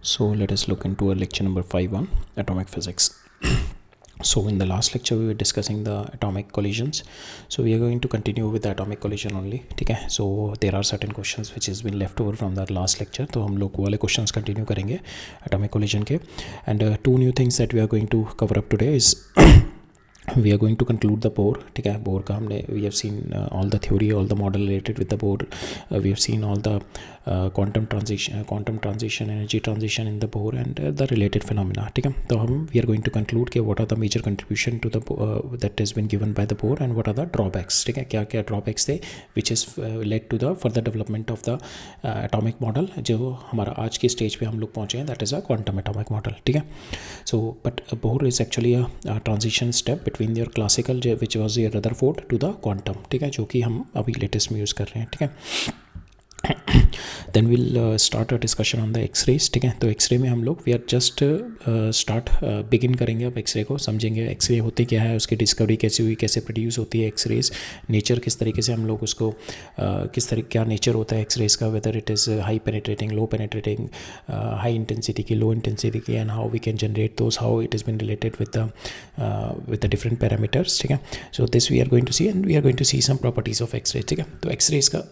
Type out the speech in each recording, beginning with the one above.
So let us look into our lecture number 5 on atomic physics. So in the last lecture we were discussing the atomic collisions. So we are going to continue with the atomic collision only. ठीक है. So there are certain questions which has been left over from the last lecture. तो हम लोग वो वाले questions continue करेंगे atomic collision के. And two new things that we are going to cover up today is we are going to conclude the Bohr. ठीक है. Bohr का हमने we have seen all the theory, all the model related with the Bohr. We have seen all the quantum transition, energy transition in the Bohr and the related phenomena. ठीक है. तो हम we are going to conclude कि what are the major contribution to the that has been given by the Bohr and what are the drawbacks. ठीक है. क्या क्या drawbacks थे which has led to the further development of the atomic model जो हमारा आज के stage पे हम लोग पहुँचे हैं, that is a quantum atomic model. ठीक है. So but Bohr is actually a transition step between your classical which was your Rutherford to the quantum. ठीक है. जो कि हम अभी लेटेस्ट में यूज़ कर रहे हैं. ठीक है. Then will start a discussion on the X-rays. ठीक है. तो एक्सरे में हम लोग वी आर जस्ट बिगिन करेंगे. अब एक्सरे को समझेंगे. एक्सरे होते क्या है, उसकी डिस्कवरी कैसे हुई, कैसे प्रोड्यूस होती है एक्सरेज, नेचर किस तरीके से हम लोग उसको किस तरह क्या नेचर होता है एक्सरेज का, whether it is high penetrating, low penetrating, high intensity की, लो इंटेंसिटी की, and how we can generate those, how it is been related with the different parameters. ठीक है. So this we are going to see and we are going to see some properties of X-rays. ठीक है. तो X-rays का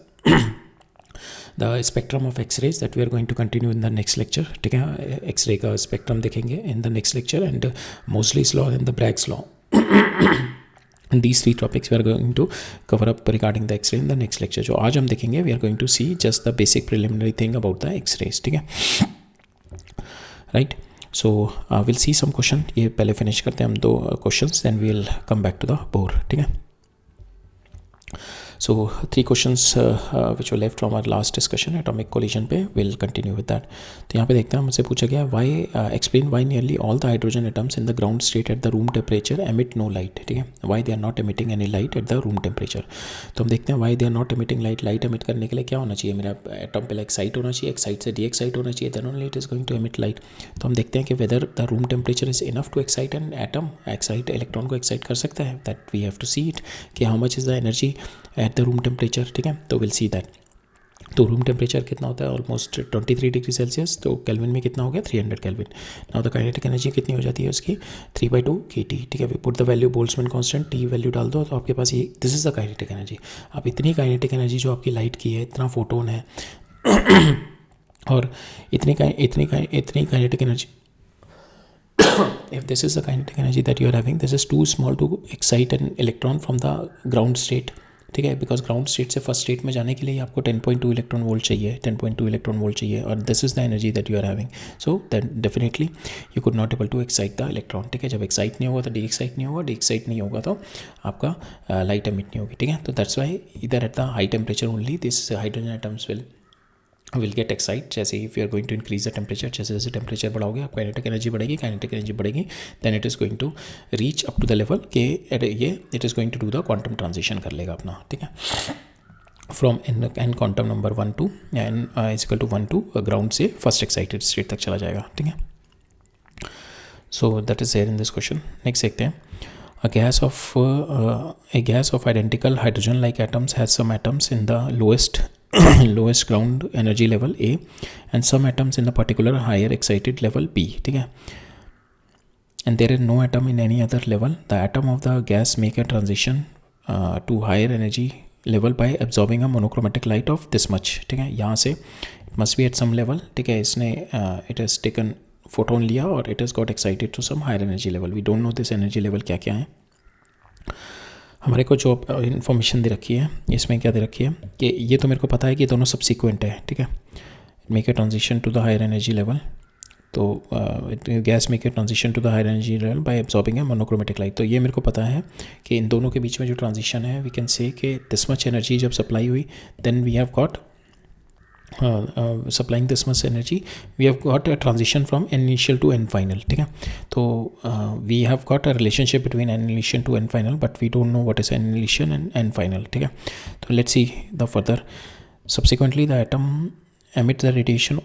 the spectrum of x-rays that we are going to continue in the next lecture. ठीक है. x-ray का spectrum देखेंगे in the next lecture and Moseley's law and the Bragg's law. These three topics we are going to cover up regarding the x-ray in the next lecture. जो आज हम देखेंगे we are going to see just the basic preliminary thing about the x-rays. ठीक है. Right. So we'll see some question. ये पहले finish करते हैं हम दो questions, then we'll come back to the Bohr. ठीक है. So 3 questions which were left from our last discussion atomic collision पे we'll continue with that. तो यहाँ पे देखते हैं, मुझसे पूछा गया why explain why nearly all the hydrogen atoms in the ground state at the room temperature emit no light. ठीक है. why they are not emitting any light at the room temperature. तो हम देखते हैं why they are not emitting light. Light emit करने के लिए क्या होना चाहिए, मेरा एटम पहले एक्साइट होना चाहिए, एक्साइट से डीएक्साइट होना चाहिए, then only it is going to emit light. तो हम देखते हैं कि whether the room temperature is enough to excite an atom, excite electron को excite कर सकता है, that we have to see it कि how much is the energy at the room temperature. ठीक है. तो विल सी दैट. तो room temperature कितना होता है, ऑलमोस्ट 23 डिग्री सेल्सियस. तो केल्विन में कितना हो गया, 300 Kelvin. Now the kinetic energy कितनी हो जाती है उसकी, 3/2 kT. ठीक है. We put the value Boltzmann constant T value डाल दो तो आपके पास ये this is the kinetic energy. अब इतनी काइनेटिक एनर्जी जो आपकी लाइट की है, इतना फोटोन है और इतनी kinetic energy, if this is the kinetic energy that you are having, this is too small to excite an electron from the ground state. ठीक है. बिकॉज ग्राउंड स्टेट से फर्स्ट स्टेट में जाने के लिए आपको 10.2 इलेक्ट्रॉन वोल्ट चाहिए, 10.2 electron volt चाहिए, और this is the energy that you are having. So then definitely you could not able to excite the electron. ठीक है. जब एक्साइट नहीं होगा तो डी एक्साइट नहीं होगा, डी एक्साइट नहीं होगा तो आपका लाइट एमिट नहीं होगी. ठीक है. तो दैट्स वाई इधर at the high temperature only this hydrogen atoms will get excite. जैसे if you are going to increase the temperature, जैसे जैसे टेम्परेचर बढ़ाओगे आप काइनेटिक एनर्जी बढ़ेगी, काइनेटिक एनर्जी बढ़ेगी, then it is going to reach up to the level कि ये it is going to do the quantum transition कर लेगा अपना. ठीक है. from n quantum number 1 to n is equal to 1 to ground से first excited state तक चला जाएगा. ठीक है. so that is there in this question. next देखते हैं. A gas of identical hydrogen like atoms has some atoms in the lowest ground energy level A and some atoms in the particular higher excited level B. ठीक है. and there is no atom in any other level. The atom of the gas make a transition to higher energy level by absorbing a monochromatic light of this much. ठीक है. यहाँ से it must be at some level. ठीक है. इसने it has taken photon लिया और it has got excited to some higher energy level. We don't know this energy level क्या क्या है. हमारे को जो इन्फॉर्मेशन दे रखी है इसमें क्या दे रखी है कि ये तो मेरे को पता है कि दोनों सब्सिक्वेंट है. ठीक है. Make a transition to the higher energy level. तो gas make a transition to the higher energy level by absorbing a monochromatic light. तो ये मेरे को पता है कि इन दोनों के बीच में जो ट्रांजिशन है वी कैन से कि दिस मच एनर्जी जब सप्लाई हुई then we have got supplying this much energy, we have got a transition from n initial to n final. ठीक है. तो we have got a relationship between n initial to n final but we don't know what is n initial and n final. ठीक है. तो let's see the further. Subsequently the atom emits the radiation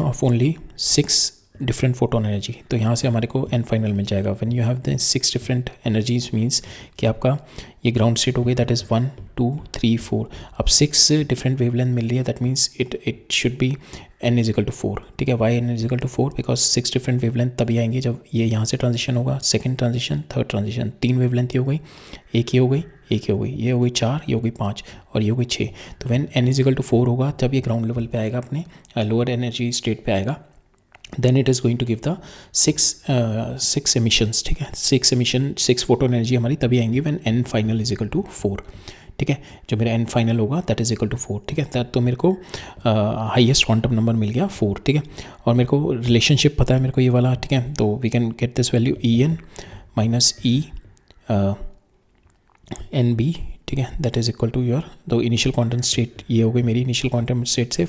of only 6 different photon energy, तो यहाँ से हमारे को N final मिल जाएगा. When you have the 6 different energies means कि आपका ये ग्राउंड स्टेट हो गई, दैट इज़ 1 2 3 4. अब 6 डिफरेंट वेवलेंथ मिल रही है, that means it should be n is equal to 4. ठीक है, why n is equal to 4 because 6 different wavelength तभी आएंगी जब ये यहाँ से ट्रांजिशन होगा, second transition, third transition. 3 wavelength ये हो गई, एक ये हो गई, एक ये हो गई, ये हो गई 4, ये हो गई 5 और ये हो गई 6. तो when n is equal to 4 होगा जब ये ग्राउंड लेवल पे आएगा, अपने लोअर एनर्जी स्टेट पे आएगा, then it is going to give the 6 emissions. ठीक है, 6 emission 6 फोटोन एनर्जी हमारी तभी आएंगी when n final is equal to 4. ठीक है, जो मेरा n फाइनल होगा दैट इज इक्वल टू 4. ठीक है, तो मेरे को हाईएस्ट क्वांटम नंबर मिल गया 4. ठीक है, और मेरे को रिलेशनशिप पता है मेरे को ये वाला. ठीक है, तो we can get this value En minus E N B. ठीक है, that is equal to your दो इनिशियल क्वांटम स्टेट. ये हो गई मेरी इनिशियल क्वांटम स्टेट से.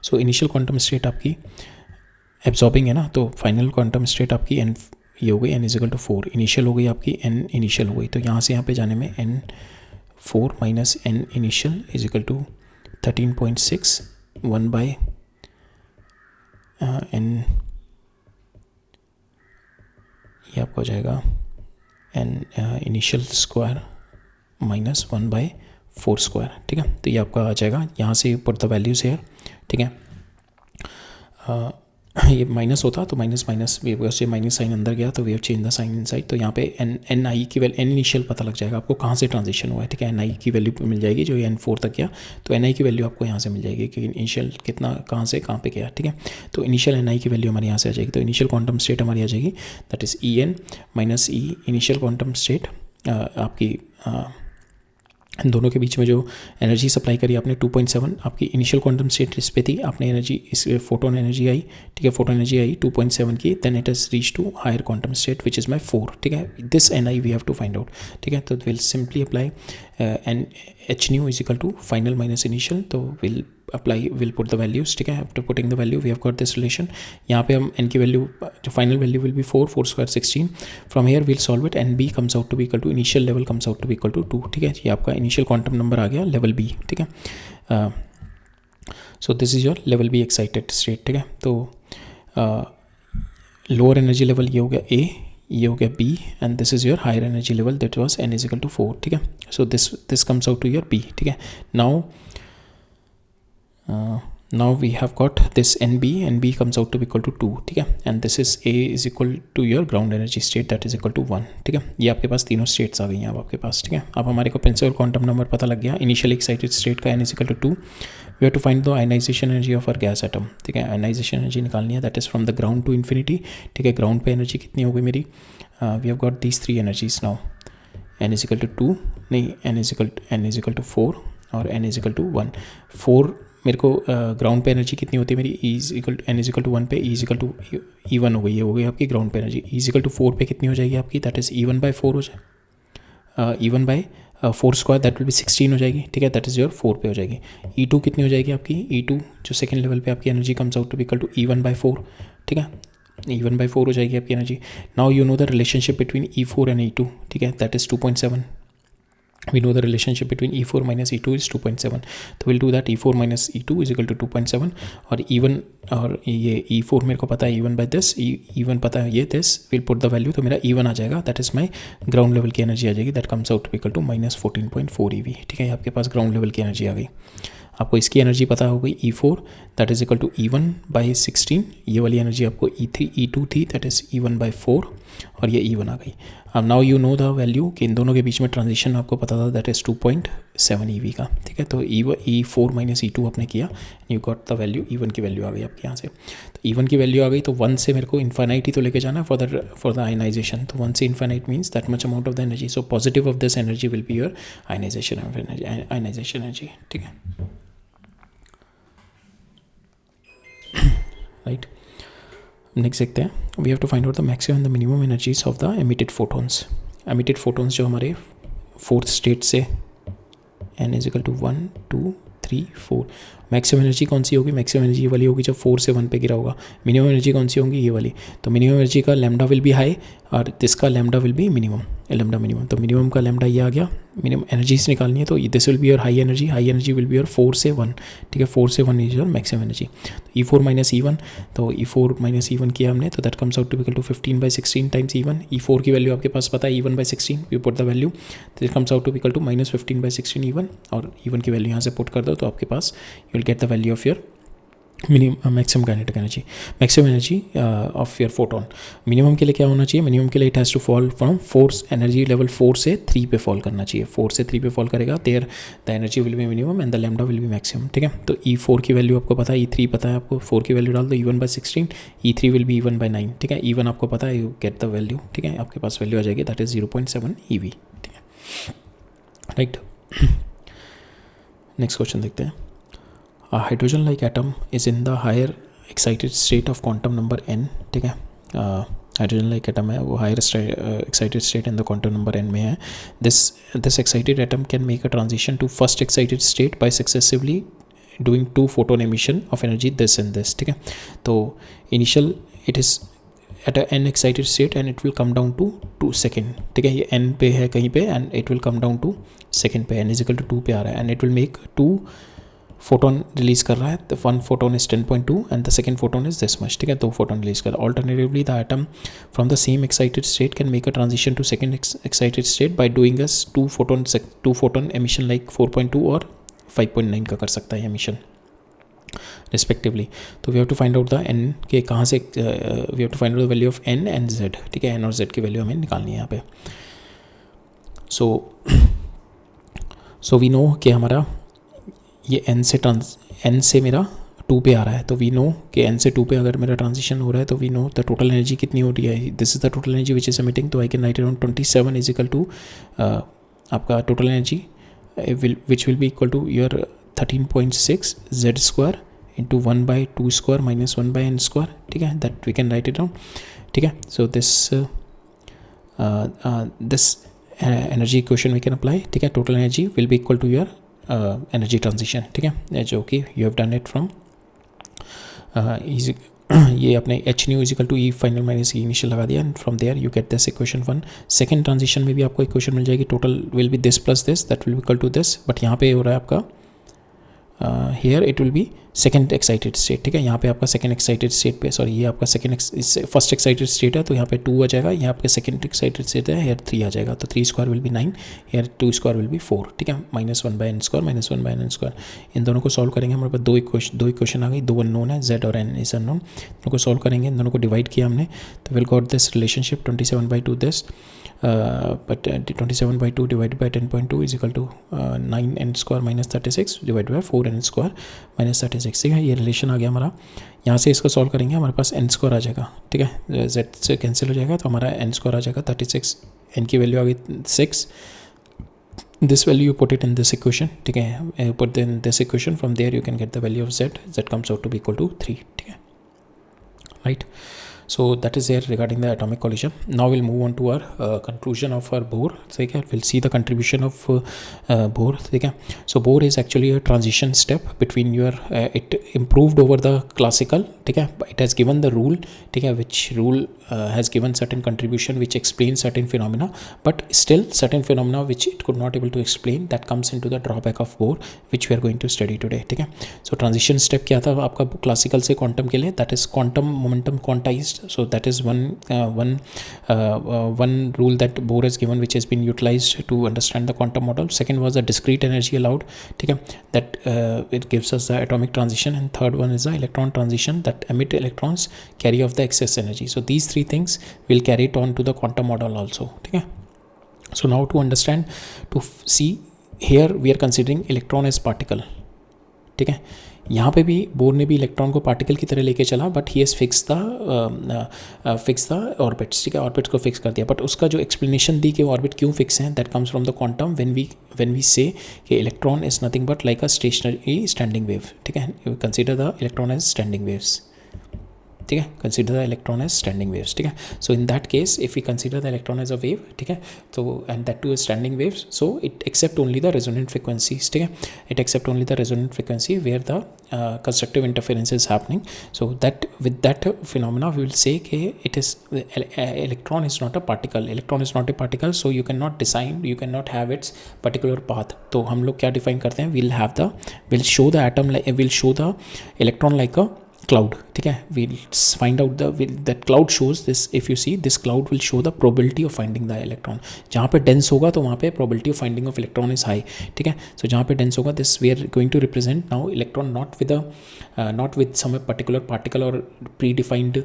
सो इनिशियल क्वांटम स्टेट आपकी एब्जॉर्बिंग है ना, तो फाइनल क्वांटम स्टेट आपकी एन ये हो गई n is equal to 4. Initial हो गई आपकी n इनिशियल हो गई, तो यहाँ से यहाँ पे जाने में n 4 minus n initial is equal to 13.6 1 by n, ये आपका हो जाएगा n initial square minus 1 by 4 square. ठीक है, तो ये आपका आ जाएगा. यहाँ से पुट द वैल्यूज है. ठीक है, ये माइनस होता तो माइनस माइनस से माइनस साइन अंदर गया तो we have change the sign inside. तो यहाँ पे एन आई की वैल्यू एन इनिशियल पता लग जाएगा आपको कहाँ से ट्रांजिशन हुआ है. ठीक है, एन आई की वैल्यू मिल जाएगी जो एन 4 तक गया, तो एन आई की वैल्यू आपको यहाँ से मिल जाएगी कि इनिशियल कितना कहाँ से कहाँ पे गया. ठीक है, तो इनिशियल एन आई की वैल्यू हमारे यहाँ से आ जाएगी. तो इनिशियल क्वांटम स्टेट हमारी आ जाएगी that is E N minus E initial quantum state. आपकी इन दोनों के बीच में जो एनर्जी सप्लाई करी आपने 2.7 आपकी इनिशियल क्वांटम स्टेट इस पे थी, आपने एनर्जी इस फोटोन एनर्जी आई. ठीक है, फोटोन एनर्जी आई 2.7 की, then it has reach to higher quantum state which is my 4. ठीक है, this N I we have to find out. ठीक है, तो will simply apply N H nu is equal to final minus initial. तो will put the values. ठीक है, after putting the value we have got this relation. यहाँ पे हम N की वैल्यू जो final value will be 4 square 16. From here will solve it n b comes out to be equal to initial level comes out to be equal to 2. ठीक है, ये आपका initial quantum number आ गया level b. ठीक है, so this is your level b excited state. ठीक है, तो लोअर एनर्जी लेवल ये हो गया ए, ये हो गया b, and this is your higher energy level that was n is equal to 4. ठीक है, so this comes out to your b. ठीक है, now we have got this NB comes out to be equal to 2. ठीक है, and this is A is equal to your ground energy state that is equal to 1. ठीक है, ये आपके पास तीनों states आ गई हैं अब आपके पास. ठीक है, अब हमारे को प्रिंसिपल क्वांटम नंबर पता लग गया. इनिशियल एक्साइटेड स्टेट का n is equal to 2. We have to find the ionization energy of our gas atom. ठीक है, आयनाइजेशन एनर्जी निकालनी है that is from the ground to infinity. ठीक है, ग्राउंड पे एनर्जी कितनी हो गई मेरी, we have got these 3 energies now. n is equal to 2 नहीं, n is equal to 4 और n is equal to 1. 4 मेरे को ग्राउंड पे एनर्जी कितनी होती है मेरी, n इज इक्वल टू 1 पे e is equal to E1 हो गई. ये हो गई आपकी ग्राउंड पे energy. e is equal to 4 पे कितनी हो जाएगी आपकी, दैट इज़ E1 बाई 4 हो जाए, E1 by 4 square that will B 16 हो जाएगी. ठीक है, दैट इज़ योर 4 पे हो जाएगी. E2 कितनी हो जाएगी आपकी, E2 जो सेकेंड लेवल पे आपकी energy comes out to be equal to E1 by 4. ठीक है, E1 बाई 4 हो जाएगी आपकी energy. Now you know the relationship between E4 and E2. ठीक है, that is 2.7. We know the relationship between E4 minus E2 is 2.7. तो we'll do that. E4 minus E2 is equal to 2.7 और E1 और ये E4 मेरे को पता है E1 by this, E1 पता है ये this, we'll put the value. तो मेरा E1 आ जाएगा, that is my ground level की एनर्जी आ जाएगी, that comes out to be equal to minus 14.4 EV. ठीक है, आपके पास ग्राउंड लेवल की एनर्जी आ गई. आपको इसकी एनर्जी पता हो गई E4 that is equal to E1 by 16. ये वाली एनर्जी आपको E2 थी दैट इज़ E1 बाई 4 और ये E1 आ गई. अब now you know the value कि इन दोनों के बीच में ट्रांजिशन आपको पता था दैट इज़ 2.7 EV का. ठीक है, तो E4 माइनस E2 आपने किया, you got the value. E1 की वैल्यू आ गई आपके यहाँ से. तो E1 की वैल्यू आ गई, तो 1 से मेरे को इन्फाइनाइट ही तो लेके जाना फॉर द आयनाइजेशन. तो 1 से infinite means that much amount of the energy. So positive of this energy will be your ionization energy. ठीक है, राइट. नेक्स्ट देखते हैं. We have to find out the maximum and the minimum energies of the emitted photons. Emitted photons जो हमारे 4th state से n is equal to 1 2 3 4. Maximum energy कौन सी होगी, मैक्सिमम एनर्जी ये वाली होगी जब 4 से 1 पे गिरा होगा। मिनिमम एनर्जी कौन सी होगी, ये वाली। तो मिनिमम एनर्जी का लैम्डा विल बी हाई और दिसका lambda will be minimum, lambda minimum. तो मिनिमम का लैम्डा ये आ गया, मिनिमम एनर्जी से निकालनी है, तो this will be your high energy will be your 4 से 1, ठीक है, 4 से 1 is your maximum energy. E4 minus E1, तो E4 माइनस E1 किया हमने, तो that comes out to equal to 15/16 times E1। E4 की वैल्यू आपके पास पता है, E1/16, you put the value, तो it comes out to equal to minus 15/16 E1, और E1 की वैल्यू यहाँ से पुट कर दो, तो आपके पास you will get the value of your maximum kinetic energy, maximum energy of your photon. Minimum के लिए क्या होना चाहिए, मिनिमम के लिए it has to fall from fourth energy level 4 से 3 पे फॉल करना चाहिए, 4 से 3 पे फॉल करेगा, there the energy will be minimum and the lambda will be maximum, ठीक है। तो E4 की वैल्यू आपको पता है, E3 पता है आपको, 4 की वैल्यू डाल दो, E1/16, E3 will be E1/9, ठीक है। E1 आपको पता है, यू गेट द वैल्यू, ठीक है, आपके पास वैल्यू आ जाएगी, दैट इज 0.7 EV, ठीक है, राइट। नेक्स्ट क्वेश्चन देखते हैं। A hydrogen like atom is in the higher excited state of quantum number n, ठीक है। हाइड्रोजन लाइक एटम है, वो higher excited state in the quantum number n में है। This excited atom can make a transition to first excited state by successively doing 2 photon emission of energy this and this, ठीक है। तो initial it is at a n excited state and it will come down to 2 second, ठीक है, ये n पे है कहीं पे and it will come down to second पे, n इजिकल टू 2 पे आ रहा है, and it will make 2 photon release कर रहा है। The 1 photon is 10.2 and the second photon is this much, ठीक है, 2 फोटोन रिलीज कर रहा है। Alternatively the atom from the same excited state can make a transition to second excited state by doing us 2 photon emission like 4.2 और 5.9 का कर सकता है एमिशन रिस्पेक्टिवली। तो we have to find out the n के कहाँ से, we have to find out the value of n and z, ठीक है, n और z की वैल्यू हमें निकालनी है यहाँ पे। सो वी नो कि हमारा ये n से मेरा 2 पे आ रहा है, तो वी नो कि n से 2 पे अगर मेरा ट्रांजिशन हो रहा है, तो we know the total energy कितनी हो रही है, this is the total energy which is emitting, तो I can write around 27 is equal to आपका total energy which will be equal to your 13.6 z² into 1/2² minus 1/n², ठीक है, that we can write it down, ठीक है। So this energy equation we can apply, ठीक है। Total energy will be equal to your energy transition, ठीक है, जो कि you have done it from ये अपने h nu is equal to E final minus E initial लगा दिया, and from there you get this equation 1। Second transition में भी आपको इक्वेशन मिल जाएगी, total will be this plus this, that will be equal to this, but यहाँ पे हो रहा है आपका here it will be second excited state, ठीक है, यहाँ पे आपका सेकंड एक्साइटेड स्टेट पे, सॉरी ये आपका फर्स्ट एक्साइटेड स्टेट है, तो यहाँ पे 2 आ जाएगा, यहाँ पे सेकंड एक्साइटेड स्टेट है, हियर 3 आ जाएगा, तो 3² will be 9, here 2² will be 4, ठीक है, माइनस 1/n² माइनस 1/n²। इन दोनों को सॉल्व करेंगे, हमारे पास दो इक्वेशन आ गई, 2 अननोन है, z और n इज अननोन, दोनों को सॉल्व करेंगे, इन दोनों को डिवाइड किया हमने, तो will got this relationship 27/2 this, but 27/2 divided by 10.2 is equal to 9n² minus 36 divided by 4n² minus 36, ठीक है, ये रिलेशन आ गया हमारा। यहाँ से इसको सॉल्व करेंगे, हमारे पास n² आ जाएगा, ठीक है, z से कैंसिल हो जाएगा, तो हमारा n² आ जाएगा 36, n की वैल्यू आ गई 6, this value you put it in this equation, ठीक है, put in this equation, from there you can get the value of z comes out to be equal to 3, ठीक है, right। So that is there regarding the atomic collision. Now we'll move on to our conclusion of our Bohr, ठीक है, we'll see the contribution of Bohr, ठीक है। So Bohr is actually a transition step between your it improved over the classical, ठीक है, it has given the rule, ठीक है, which rule has given certain contribution which explains certain phenomena, but still certain phenomena which it could not able to explain, that comes into the drawback of Bohr, which we are going to study today, ठीक है। So transition step क्या था आपका classical से quantum के लिए, that is quantum momentum quantized, so that is one rule that Bohr has given, which has been utilized to understand the quantum model. Second was the discrete energy allowed, ठीक है, that it gives us the atomic transition, and third one is the electron transition, that emit electrons carry off the excess energy. So these three things will carry it on to the quantum model also, ठीक है। So now to understand, to see, here we are considering electron as particle, ठीक है, यहाँ पे भी bore ने भी electron को पार्टिकल की तरह लेके चला, but he has fix the orbits, ठीक है, ऑर्बिट्स को फिक्स कर दिया, बट उसका जो एक्सप्लेनेशन दी कि ऑर्बिट क्यों फिक्स हैं, that comes from the quantum, when we say कि electron is nothing but like a stationary standing wave, ठीक है, you consider the electron as standing waves, ठीक है, consider the electron as standing waves, ठीक है. So in that case if we consider the electron as a wave, ठीक है, तो and that too is standing waves, so it accept only the resonant frequencies, ठीक है, it accept only the resonant frequency where the constructive interference is happening. So that with that phenomena we will say कि it is electron is not a particle, so you cannot have its particular path. तो हम लोग क्या define करते हैं, we'll show the atom like, we'll show the electron like a cloud, ठीक है. we'll find out that cloud shows this. if you see this cloud will show the probability of finding the electron. जहाँ पे dense होगा तो वहाँ पे probability of finding of electron is high, ठीक है. so जहाँ पे dense होगा, this we are going to represent now electron not with some particular particle or predefined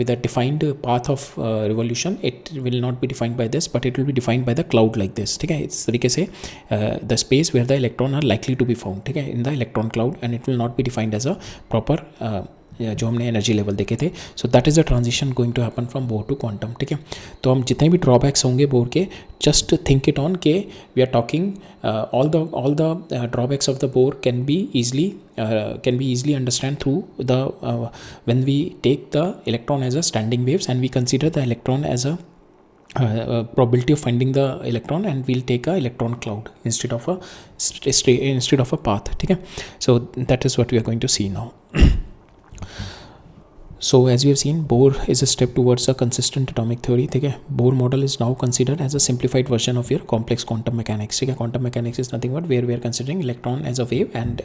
with a defined path of revolution. it will not be defined by this, but it will be defined by the cloud like this, ठीक है. इस तरीके से the space where the electron are likely to be found, ठीक है, in the electron cloud, and it will not be defined as a proper जो हमने energy level देखे थे. So that is the transition going to happen from Bohr to quantum, ठीक है. तो हम जितने भी ड्रॉबैक्स होंगे बोर के, जस्ट थिंक इट ऑन के we are talking all the drawbacks of the Bohr can be easily understand through the when we take the electron as a standing waves and we consider the electron as a probability of finding the electron, and we'll take a electron cloud instead of a path, ठीक है. so that is what we are going to see now. So as we have seen, Bohr is a step towards a consistent atomic theory, ठीक है. Bohr model is now considered as a simplified version of your complex quantum mechanics, ठीक है. Quantum mechanics is nothing but where we are considering electron as a wave, and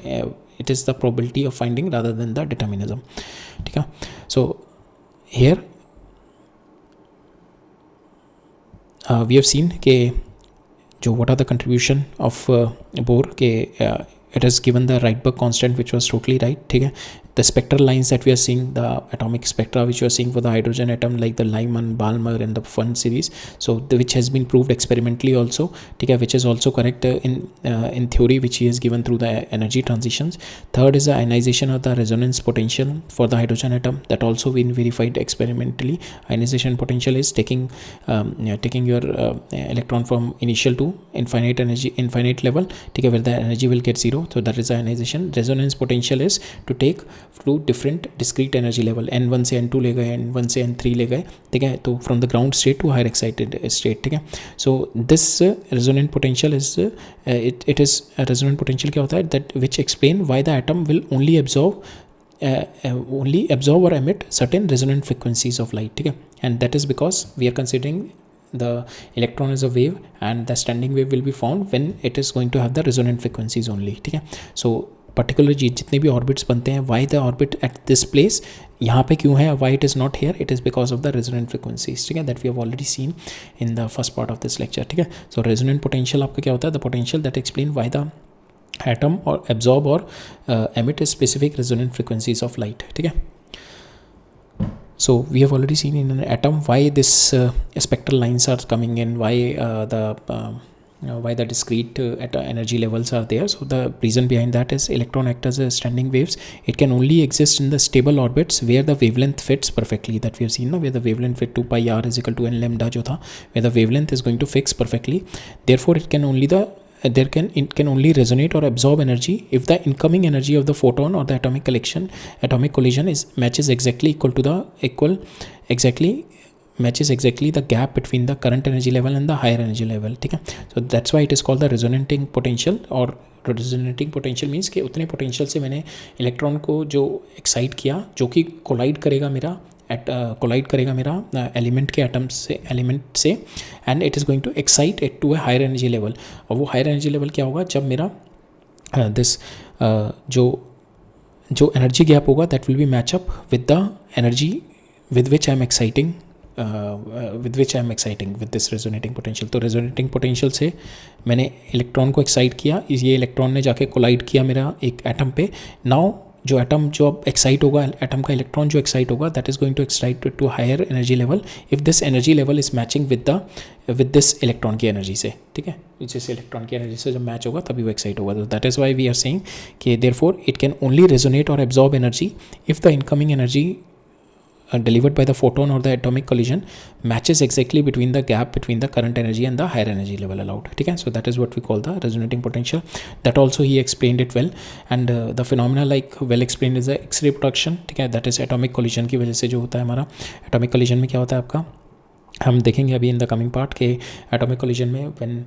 it is the probability of finding rather than the determinism, ठीक है. So here we have seen के जो what are the contribution of Bohr के it has given the Rydberg constant which was totally right, ठीक है. The spectral lines that we are seeing, the atomic spectra which we are seeing for the hydrogen atom, like the Lyman, Balmer and the Fun series, so which has been proved experimentally also, ठीक है, which is also correct in theory, which he has given through the energy transitions. Third is the ionization of the resonance potential for the hydrogen atom, that also been verified experimentally. Ionization potential is taking your electron from initial to infinite level, ठीक है, where the energy will get zero, so that is ionization. Resonance potential is to take through different discrete energy level, n1 से n2 ले गए, n1 से n3 ले गए, ठीक है, तो from the ground state to higher excited state, ठीक है. so this resonant potential is it is a resonant potential क्या होता है, that which explain why the atom will only absorb or emit certain resonant frequencies of light, ठीक है. and that is because we are considering the electron as a wave, and the standing wave will be found when it is going to have the resonant frequencies only, ठीक है. so particular जितने भी orbits बनते हैं, why the orbit at this place, यहाँ पे क्यों है, why it is not here, it is because of the resonant frequencies, ठीक है, that we have already seen in the first part of this lecture, ठीक है. सो रेजोनेंट पोटेंशियल आपका क्या होता है, the potential that explain why the atom और absorb और emit specific resonant frequencies of light, ठीक है. So we have already seen in an atom why this spectral lines are coming in, why the discrete energy levels are there. So the reason behind that is electron act as a standing waves. It can only exist in the stable orbits where the wavelength fits perfectly, that we have seen, where the wavelength fit 2 pi r is equal to n lambda जो था, where the wavelength is going to fix perfectly. Therefore it can only resonate or absorb energy if the incoming energy of the photon or the atomic collision matches exactly the gap between the current energy level and the higher energy level, ठीक है. so that's why it is called the resonating potential. और resonating potential means कि उतने potential से मैंने electron को जो excite किया, जो कि कोलाइड करेगा मेरा एलिमेंट के एलिमेंट से and it is going to excite it to a higher energy level. और वो हायर एनर्जी लेवल क्या होगा, जब मेरा दिस जो एनर्जी गैप होगा, that will B match up with the energy with which I am exciting with this resonating potential. तो resonating potential से मैंने इलेक्ट्रॉन को एक्साइट किया, ये इलेक्ट्रॉन ने जाके कोलाइड किया मेरा एक एटम पे. नाउ जो एटम जो अब एक्साइट होगा, एटम का इलेक्ट्रॉन जो एक्साइट होगा, that is going to excite to higher energy level if this energy level is matching with this electron की एनर्जी से, ठीक है. जिस इलेक्ट्रॉन की एनर्जी से जब मैच होगा तभी वो एक्साइट होगा. तो that is why we are saying कि therefore it can only resonate और absorb energy if the incoming energy delivered by the photon or the atomic collision matches exactly between the gap between the current energy and the higher energy level allowed. ठीक है, so that is what we call the resonating potential. That also he explained it well. And the phenomena like well explained is the X-ray production. ठीक है, that is atomic collision की वजह से जो होता है हमारा atomic collision में क्या होता है आपका, हम देखेंगे अभी इन द कमिंग पार्ट के एटॉमिक कोलिजन में when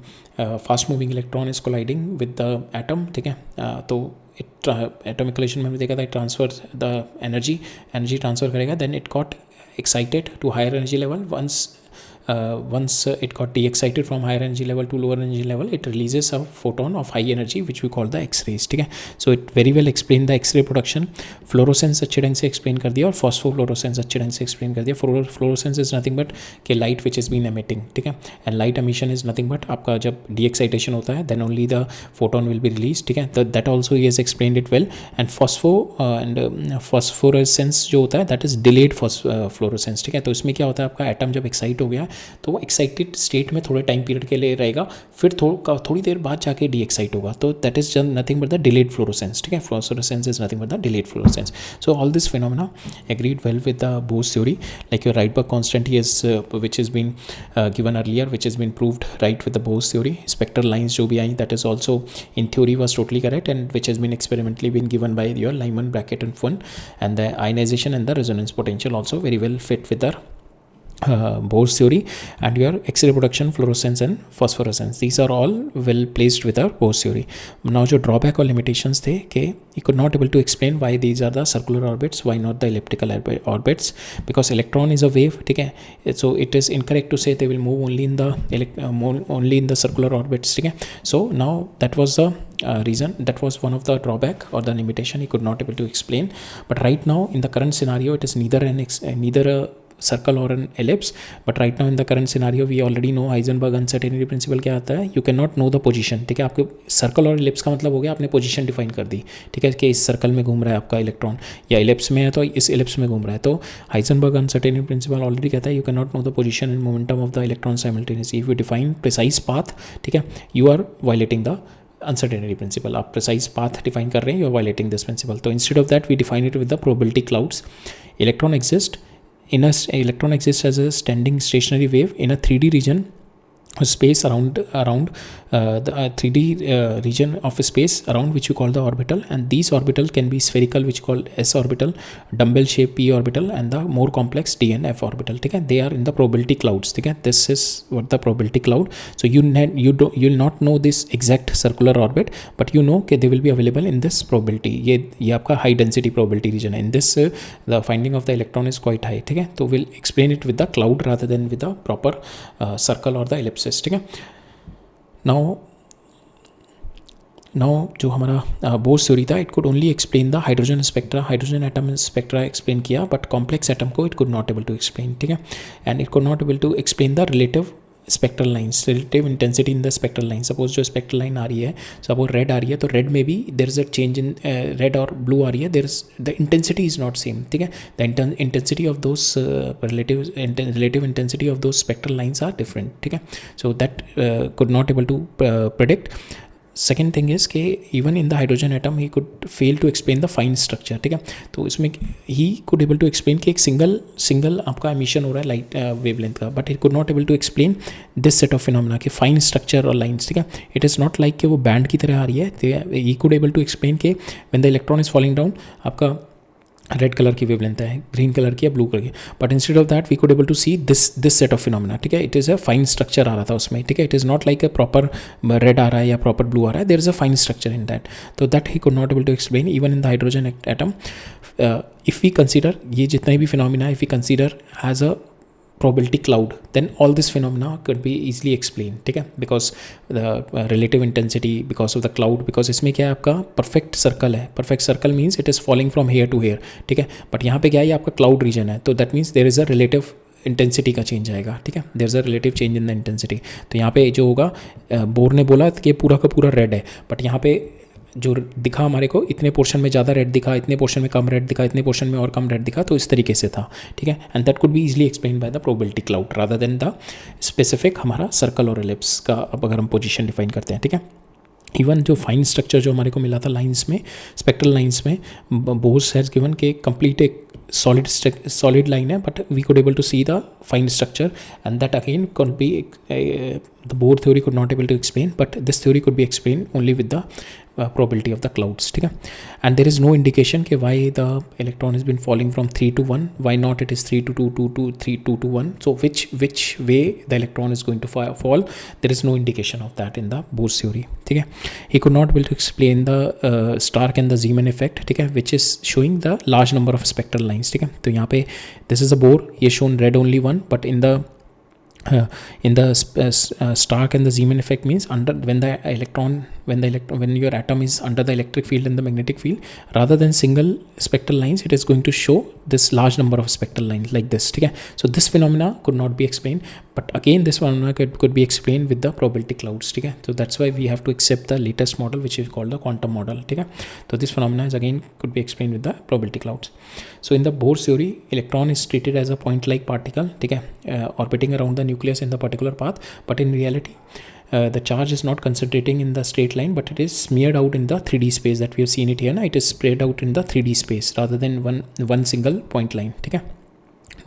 fast moving electron is colliding with the atom. ठीक है, तो एटॉमिक कोलिजन में हमने देखा था ट्रांसफर द एनर्जी ट्रांसफर करेगा, then it got excited to higher energy level. Once it got de-excited from higher energy level to lower energy level, it releases a photon of high energy which we call the X-rays. ठीक है, so it very well explained the X-ray production. Fluorescence अच्छे ढंग से explain कर दिया और phosphofluorescence अच्छे ढंग से explain कर दिया. Fluorescence is nothing but के light which has been emitting. ठीक है, and light emission is nothing but आपका जब de-excitation होता है then only the photon will be released. ठीक है, that also he has explained it well. And phosphorescence जो होता है that is delayed fluorescence. ठीक है, तो इसमें क्या होता है आपका एटम जब एक्साइट हो गया तो वो एक्साइटेड स्टेट में थोड़े टाइम पीरियड के लिए रहेगा, फिर थोड़ी देर बाद जाके डी एक्साइट होगा, तो that is nothing but the delayed fluorescence. ठीक है, fluorescence is nothing but the delayed fluorescence. So all this phenomena agreed well with the Bose theory, like your राइटबर्ग constant which has been given earlier, which has been proved right with the Bose theory. Spectral lines जो भी आई that is also in theory was totally correct and which has been experimentally been given by your Lyman, Brackett and Fun. And the ionization and the resonance potential also very well fit with the Bose theory. And your X-ray production, fluorescence and phosphorescence, these are all well placed with our Bose theory. Now जो drawback और limitations थे कि you could not able to explain why these are the circular orbits, why not the elliptical orbits, because electron is a wave. ठीक है, so it is incorrect to say they will move only in the circular orbits. ठीक है, so now that was the reason, that was one of the drawback or the limitation he could not able to explain. But right now in the current scenario it is neither a circle or an ellipse, but right now in the current scenario we already know Heisenberg uncertainty principle क्या आता है, you cannot know the position. ठीक है, आपके circle और ellipse का मतलब हो गया आपने पोजीशन डिफाइन कर दी. ठीक है, कि इस सर्कल में घूम रहा है आपका इलेक्ट्रॉन, या इलिप्स में है तो इस इलिप्स में घूम रहा है. तो हाइजेनबर्ग अनसर्टेनिटी प्रिंसिपल ऑलरेडी कहता है you can not know the position and momentum of the electron simultaneously. If you define precise path, ठीक है, you are violating the uncertainty principle. आप precise path define कर रहे हैं, you are violating this principle. So instead of that we define it with the probability clouds. Electron exists as a standing stationary wave in a 3D region space around the 3D region of space around which we call the orbital, and these orbital can be spherical which called s orbital, dumbbell shape p orbital, and the more complex d and f orbital. ठीक है, they are in the probability clouds. ठीक है, this is what the probability cloud. So you'll not know this exact circular orbit, but you know कि they will be available in this probability. ये आपका high density probability region है. In this the finding of the electron is quite high. ठीक है, तो we'll explain it with the cloud rather than with the proper circle or the ellipse. ठीक है, now जो हमारा बोस थ्योरी था it could only explain the hydrogen spectra, hydrogen atom spectra explain किया, but complex atom को it could not able to explain. ठीक है, and it could not able to explain the relative spectral lines, relative intensity in the spectral line. Suppose जो spectral line आ रही है, suppose red आ रही है, तो रेड में भी there is a change in red, और ब्लू आ रही है, there is the intensity is not same. ठीक है, the intensity of those relative intensity of those spectral lines are different. ठीक है, so that could not able to predict. Second thing is कि even in the hydrogen atom he could fail to explain the fine structure. ठीक है, तो इसमें he could able to explain कि एक single आपका एमिशन हो रहा है लाइट वेवलेंथ का, but he could not able to explain this set of phenomena कि फाइन स्ट्रक्चर और लाइन्स. ठीक है, इट इज़ नॉट लाइक कि वो बैंड की तरह आ रही है. He could able to explain कि when the electron is falling down आपका रेड कलर की वेवलेंथ है, ग्रीन कलर की या ब्लू कलर की, but instead of that we could able to see this set of phenomena. ठीक है, it is a fine structure आ रहा था उसमें. ठीक है, it is not like a proper red आ रहा है या प्रॉपर ब्लू आ रहा है, there is a fine structure in that. तो that he could not able to explain even in the hydrogen atom. If we consider ये जितने भी phenomena, if we consider as a probability cloud, then all this phenomena could be easily explained. ठीक है, because the relative intensity, because of the cloud, because इसमें क्या है आपका perfect circle है. perfect circle means it is falling from here to here. ठीक है, but यहाँ पे क्या है, ये आपका cloud region है, तो that means there is a relative intensity का चेंज आएगा. ठीक है, there is a relative change in the intensity. तो यहाँ पे जो होगा, बोर ने बोला कि पूरा का पूरा रेड है, बट यहाँ पे जो दिखा हमारे को, इतने पोर्शन में ज़्यादा रेड दिखा, इतने पोर्शन में कम रेड दिखा, इतने पोर्शन में और कम रेड दिखा, तो इस तरीके से था. ठीक है, and that could be easily explain by the probability cloud rather than the specific हमारा सर्कल और एलिप्स का. अब अगर हम पोजीशन डिफाइन करते हैं, ठीक है, इवन जो फाइन स्ट्रक्चर जो हमारे को मिला था लाइंस में, स्पेक्ट्रल लाइंस में, बोस हैज़ गिवन के कंप्लीट एक solid line है, but we could able to see the fine structure, and that again could be the Bohr theory could not able to explain, but this theory could be explained only with the probability of the clouds. ठीक है, and there is no indication कि why the electron has been falling from 3 to 1, why not it is 3 to 2, 2 to 3, 2 to 1, so which way the electron is going to fall, there is no indication of that in the Bohr's theory. ठीक है, he could not able to explain the Stark and the Zeeman effect, ठीक है, which is showing the large number of spectral lines. ठीक है, तो यहाँ पे this is a Bohr, ये shown red only one, but in the Stark and the Zeeman effect means when your atom is under the electric field and the magnetic field, rather than single spectral lines, it is going to show this large number of spectral lines like this. ठीक है, so this phenomena could not be explained, but again this phenomena could be explained with the probability clouds. ठीक है, so that's why we have to accept the latest model which is called the quantum model. ठीक है, so this phenomena is again could be explained with the probability clouds. So in the Bohr's theory, electron is treated as a point like particle, ठीक है, orbiting around the nucleus in the particular path, but in reality the charge is not concentrating in the straight line, but it is smeared out in the 3D space that we have seen it here. It is spread out in the 3D space rather than one single point line. ठीक है,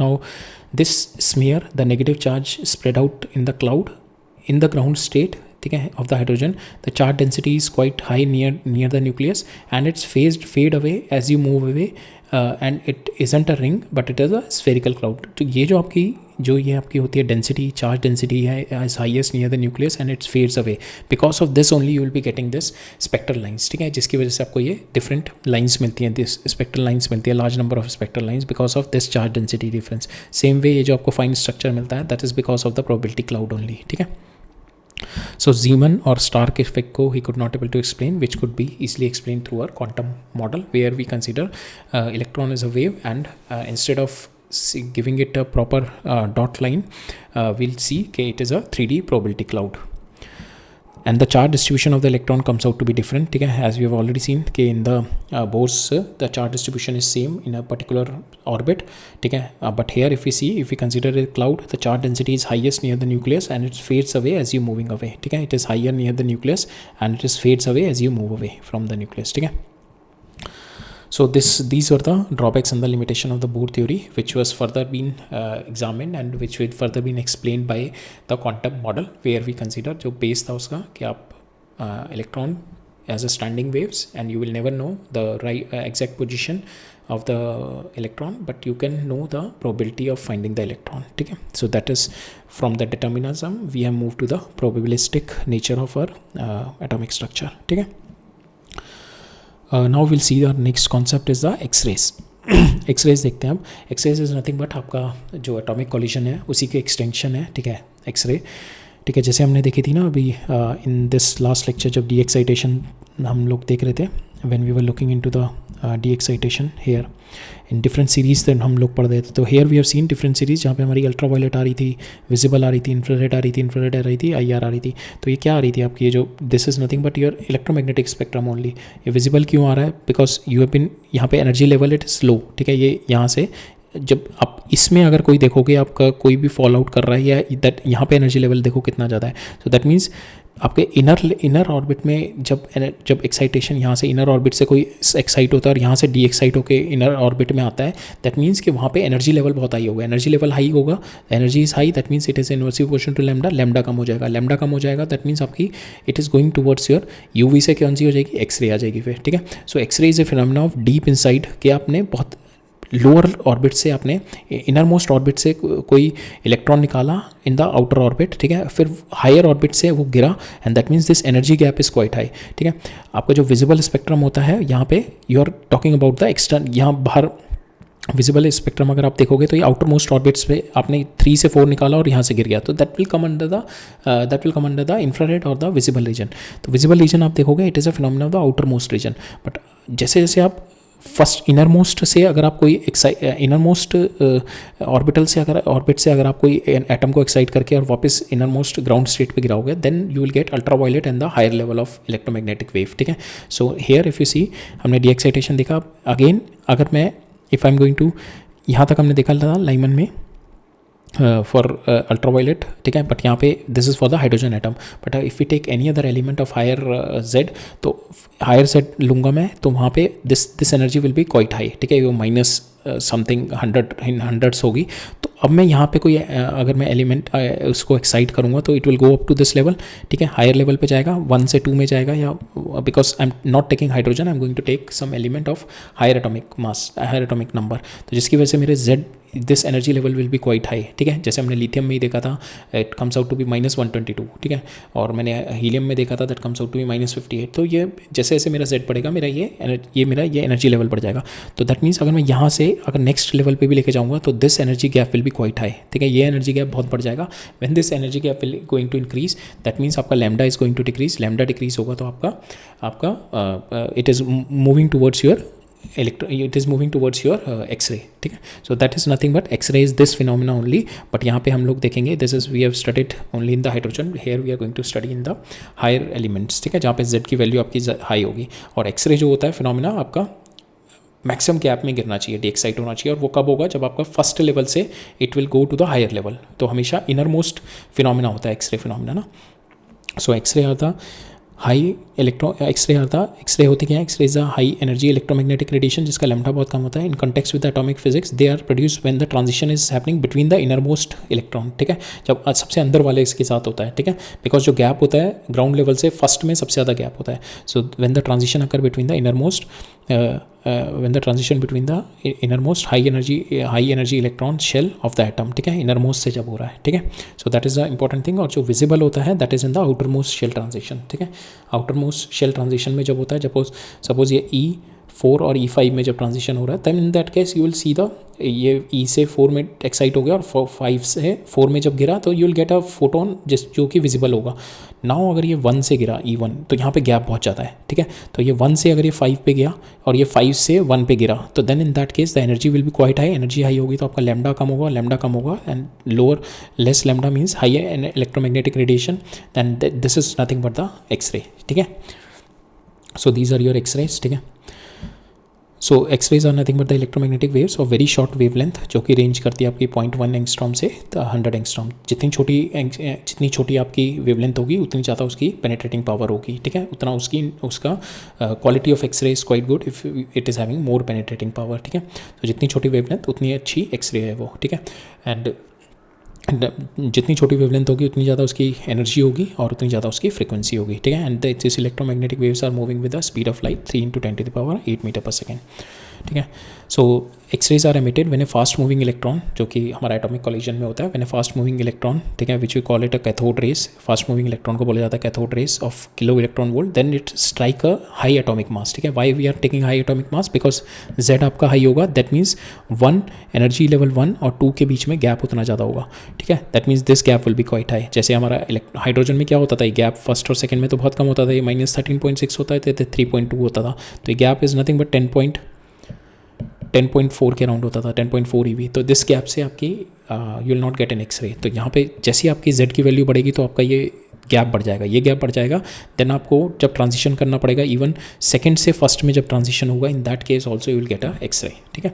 now this smear, the negative charge spread out in the cloud in the ground state, ठीक है, of the hydrogen, the charge density is quite high near the nucleus, and it's fade away as you move away, and it isn't a ring but it is a spherical cloud. तो ये जो आपकी होती है density, charge density है as highest near the nucleus and its fades away, because of this only you will be getting this spectral lines. ठीक है, जिसकी वजह से आपको ये डिफरेंट लाइंस मिलती हैं, दिस स्पेक्ट्रल लाइंस मिलती है, large number of spectral lines because of this charge density difference. Same way ये जो आपको फाइन स्ट्रक्चर मिलता है that is because of the probability cloud only. ठीक है, so Zeeman or Stark effect ko he could not able to explain, which could be easily explained through our quantum model, where we consider electron as a wave, and instead of giving it a proper dot line, we'll see that it is a 3D probability cloud, and the charge distribution of the electron comes out to be different. ठीक है, as we have already seen कि in the Bohr's the charge distribution is same in a particular orbit. ठीक है, but here if we consider a cloud, the charge density is highest near the nucleus and it fades away as you moving away. ठीक है, it is higher near the nucleus and it is fades away as you move away from the nucleus. ठीक है, so these were the drawbacks and the limitation of the Bohr theory, which was further been examined and which will further been explained by the quantum model, where we consider जो base था उसका कि आप electron as a standing waves and you will never know the right exact position of the electron, but you can know the probability of finding the electron. ठीक है, so that is from the determinism we have moved to the probabilistic nature of our atomic structure. ठीक है, now we'll see our next concept is the X-rays. X-rays देखते हैं अब. X-rays is nothing but आपका जो atomic collision है उसी के extension है. ठीक है, X-ray. ठीक है, जैसे हमने देखी थी ना अभी इन दिस लास्ट लेक्चर जब डी एक्साइटेशन हम लोग देख रहे थे, when we were looking into the de-excitation here in different series then हम लोग पढ़ रहे थे. तो here we have seen different series जहाँ पे हमारी अल्ट्रा वायलेट आ रही थी, विजिबल आ रही थी, इंफ्रारेड आ रही थी, इंफ्रारेड आ रही थी, IR आ रही थी. तो ये क्या आ रही थी आपकी, ये जो this is nothing but your electromagnetic spectrum only. ये विजिबल क्यों आ रहा है, बिकॉज यू हैव बिन यहाँ पे energy level it is low. ठीक है, ये यहाँ से जब आप इसमें अगर कोई देखोगे आपका कोई भी फॉल आउट कर रहा है या दैट यहाँ पे एनर्जी लेवल देखो कितना ज़्यादा है. सो दैट मीन्स आपके इनर ऑर्बिट में जब एक्साइटेशन यहाँ से इनर ऑर्बिट से कोई एक्साइट होता है और यहाँ से डी एक्साइट होकर इनर ऑर्बिट में आता है, दैट मीन्स कि वहाँ पे एनर्जी लेवल बहुत हाई होगा. एनर्जी लेवल हाई होगा, energy is high, that means it is inversely proportional to lambda. Lambda कम हो जाएगा, लैम्डा कम हो जाएगा, दैट मीन्स आपकी it is going towards your UV से कौन सी हो जाएगी, एक्सरे आ जाएगी फिर. ठीक है, so X ray is a phenomena of deep inside कि आपने बहुत लोअर ऑर्बिट से आपने इनर मोस्ट ऑर्बिट से कोई इलेक्ट्रॉन निकाला इन द आउटर ऑर्बिट. ठीक है, फिर हायर ऑर्बिट से वो गिरा and that means this energy gap is quite high. ठीक है, आपका जो विजिबल स्पेक्ट्रम होता है यहाँ पे you are talking about the extern, यहाँ बाहर विजिबल स्पेक्ट्रम अगर आप देखोगे तो ये आउटर मोस्ट ऑर्बिट्स पे आपने 3 से 4 निकाला और यहाँ से गिर गया, तो that will come under the infrared और द विजिबल रीजन. तो विजिबल रीजन आप देखोगे it is a phenomena of the outer most region. But जैसे जैसे आप फर्स्ट इनर मोस्ट से अगर आप कोई इनर मोस्ट ऑर्बिटल से अगर आप कोई एटम को एक्साइट करके और वापस इनर मोस्ट ग्राउंड स्टेट पे गिराओगे, then you will get ultraviolet and the higher level of electromagnetic wave. ठीक है, so here if you see हमने डी एक्साइटेशन देखा. अगेन अगर मैं if I am going to यहाँ तक हमने देखा था लाइमन में फॉर अल्ट्रावायलेट, ठीक है, बट यहाँ पे this is for the hydrogen atom. But if you take any other element of higher z, तो हायर जेड लूँगा मैं, तो वहाँ पे this energy will be quite high, ठीक है, वो माइनस समथिंग 100 इन हंड्रेड्स होगी. तो अब मैं यहाँ पे कोई अगर मैं एलिमेंट उसको एक्साइट करूँगा तो it will go up to this level, ठीक है, हायर लेवल पे जाएगा, 1 से 2 में जाएगा, या because I am not taking hydrogen, I am going to take some element of higher atomic mass, higher atomic number. तो जिसकी वजह से मेरे z this energy level will be quite high, ठीक है. जैसे हमने लिथियम में ही देखा था, it comes out to be -122, ठीक है, और मैंने हीलियम में देखा था that comes out to be -58. तो ये जैसे जैसे मेरा जेड बढ़ेगा, मेरा ये एनर्जी लेवल बढ़ जाएगा. तो दैट मीन्स अगर मैं यहाँ से अगर नेक्स्ट लेवल पे भी लेके जाऊँगा तो this energy gap will be quite high, ठीक है, ये एनर्जी गैप बहुत बढ़ जाएगा. When this energy gap will going to increase, that means आपका lambda is going to decrease. Lambda decrease होगा तो आपका it is moving towards your it is moving towards your X-ray, ठीक है. So that is nothing but X-ray is this phenomena only. But यहाँ पे हम लोग देखेंगे, this is we have studied only in the hydrogen, here we are going to study in the higher elements, ठीक है, जहाँ पे Z की वैल्यू आपकी हाई होगी. और X-ray जो होता है फिनोमिना आपका मैक्सिमम गैप में गिरना चाहिए, डी एक्साइट होना चाहिए. और वो कब होगा, जब आपका फर्स्ट लेवल से it will go to the higher level. तो हमेशा इनर मोस्ट फिनोमिना होता है एक्सरे फिनोमिना ना. सो एक्सरे आता हाई एक्सरे होती क्या है, x-ray is a high energy electromagnetic radiation जिसका लैम्डा बहुत कम होता है. In context with the atomic physics they are produce when the transition is happening between the inner most electron, ठीक है, जब सबसे अंदर वाले इसके साथ होता है, ठीक है, बिकॉज जो गैप होता है ग्राउंड लेवल से फर्स्ट में सबसे ज़्यादा गैप होता है. So when the transition occur between the inner most when the transition between the innermost high energy electron shell of the atom, ठीक है, innermost से जब हो रहा है, ठीक है. so that is the important thing. और जो visible होता है that is in the outermost shell transition, ठीक है. outermost shell transition में जब होता है, suppose ये E4 और E5 में जब ट्रांजिशन हो रहा है, तब इन that case you will see the ये E से 4 में एक्साइट हो गया और 5 से 4 में जब गिरा तो you will get a photon जो कि विजिबल होगा. नाउ अगर ये 1 से गिरा E1 तो यहाँ पे गैप बहुत ज़्यादा है, ठीक है. तो ये 1 से अगर ये 5 पे गया और ये 5 से 1 पे गिरा तो then in that case the energy will be quite high. Energy high होगी तो आपका लैम्डा कम होगा and less lambda means high electromagnetic radiation. Then this is nothing but the X ray, ठीक है. So these are your X rays, ठीक है. So X rays are nothing but the electromagnetic waves और वेरी शॉर्ट वेवलेंथ जो कि range करती है आपकी 0.1 एंगस्ट्रॉम से 100 एंगस्ट्रॉम. जितनी छोटी आपकी वेवलेंथ होगी उतनी ज़्यादा उसकी पेनिट्रेटिंग पावर होगी, ठीक है, उतना उसका quality of x-ray is quite good if it is having more penetrating power, ठीक है. तो जितनी छोटी वेवलेंथ उतनी अच्छी एक्सरे है वो, ठीक है. एंड जितनी छोटी वेवलेंथ होगी उतनी ज़्यादा उसकी एनर्जी होगी और उतनी ज़्यादा उसकी फ्रीक्वेंसी होगी, ठीक है. And this electromagnetic waves are moving with the speed of light 3 × 10⁸ metre per second, ठीक है. So X rays are emitted when a fast moving electron, जो कि हमारा एटॉमिक कॉलिजन में होता है, when a fast moving electron, ठीक है, which we call it a cathode rays. Fast moving electron को बोला जाता है cathode rays of kilo electron volt. Then it strike a high atomic mass, ठीक है. Why we are taking high atomic mass, because Z आपका high होगा, that means 1 energy level 1 और 2 के बीच में गैप उतना ज़्यादा होगा, ठीक है. That means this gap will be quite high. जैसे हमारा हाइड्रोजन में क्या होता था, ये गैप फर्स्ट और सेकंड में तो बहुत कम होता था, ये -13.6 होता है, 3.2 होता था. तो ये गैप इज़ नथिंग बट 10.4 के अराउंड होता था, 10.4 EV. तो दिस गैप से आपकी you will not get an X-ray. तो यहाँ पे जैसे आपकी जेड की वैल्यू बढ़ेगी तो आपका ये गैप बढ़ जाएगा. देन आपको जब ट्रांजिशन करना पड़ेगा, इवन सेकंड से फर्स्ट में जब ट्रांजिशन होगा, in that case also you will get a X-ray, ठीक है.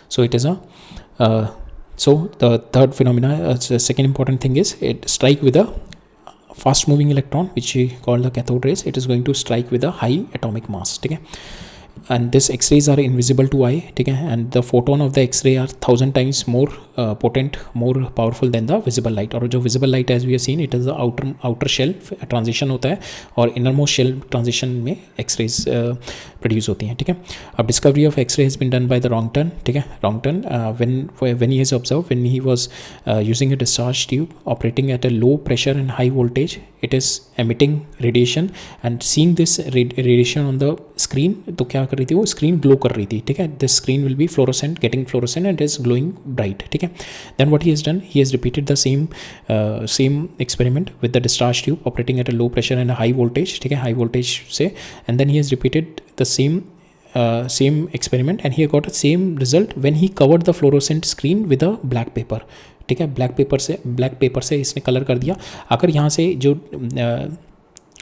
So it is so the third phenomena, second important thing is it strike with a fast moving electron which we call the cathode rays. It is going to strike with a high atomic mass, ठीक है. and this X-rays are invisible to eye, ठीक है. and the photon of the X-ray are 1000 times more potent, more powerful than the visible light. और जो visible light as we have seen, it is the outer shell transition होता है और innermost shell transition में X-rays produce होती हैं, ठीक है. अब discovery of X-ray has been done by the Röntgen, ठीक है. Röntgen when he has observed, when he was using a discharge tube operating at a low pressure and high voltage, it is emitting radiation and seeing this radiation on the screen, तो क्या कर रही थी वो, screen glow कर रही थी, ठीक है. This screen will be fluorescent, getting fluorescent and is glowing bright, ठीक है. Then what he has done, he has repeated the same experiment with the discharge tube operating at a low pressure and high voltage, ठीक है, high voltage से. And then he has repeated the same experiment and he got the same result when he covered the fluorescent screen with a black paper, ठीक है. Black pepper से इसने colour कर दिया. अगर यहाँ से जो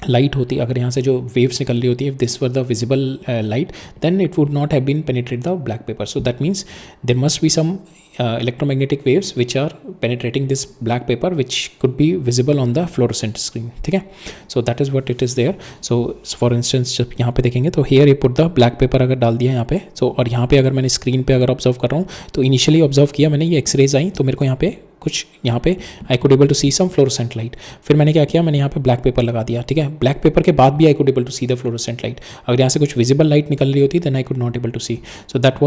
लाइट होती, अगर यहाँ से जो वेव्स निकल रही होती है, if this were the visible light, then it would not have been penetrate the black paper. So that means there must be some electromagnetic waves which are penetrating this black paper, which could be visible on the fluorescent screen. ठीक है, so that is what it is there. So for instance जब यहाँ पे देखेंगे तो here you put the black paper अगर डाल दिया यहाँ पे, so और यहाँ पे अगर मैंने स्क्रीन पे अगर ऑब्जर्व कर रहा हूँ तो इनिशियली ऑब्जर्व किया मैंने, ये एक्सरेज आई तो मेरे को यहाँ पे कुछ यहाँ पे I could able to see some fluorescent light. फिर मैंने क्या किया, मैंने यहाँ पे ब्लैक पेपर लगा दिया. ठीक है, ब्लैक पेपर के बाद भी I could able to see the fluorescent light. अगर यहाँ से कुछ विजिबल लाइट निकल रही होती then I could not able to see. So that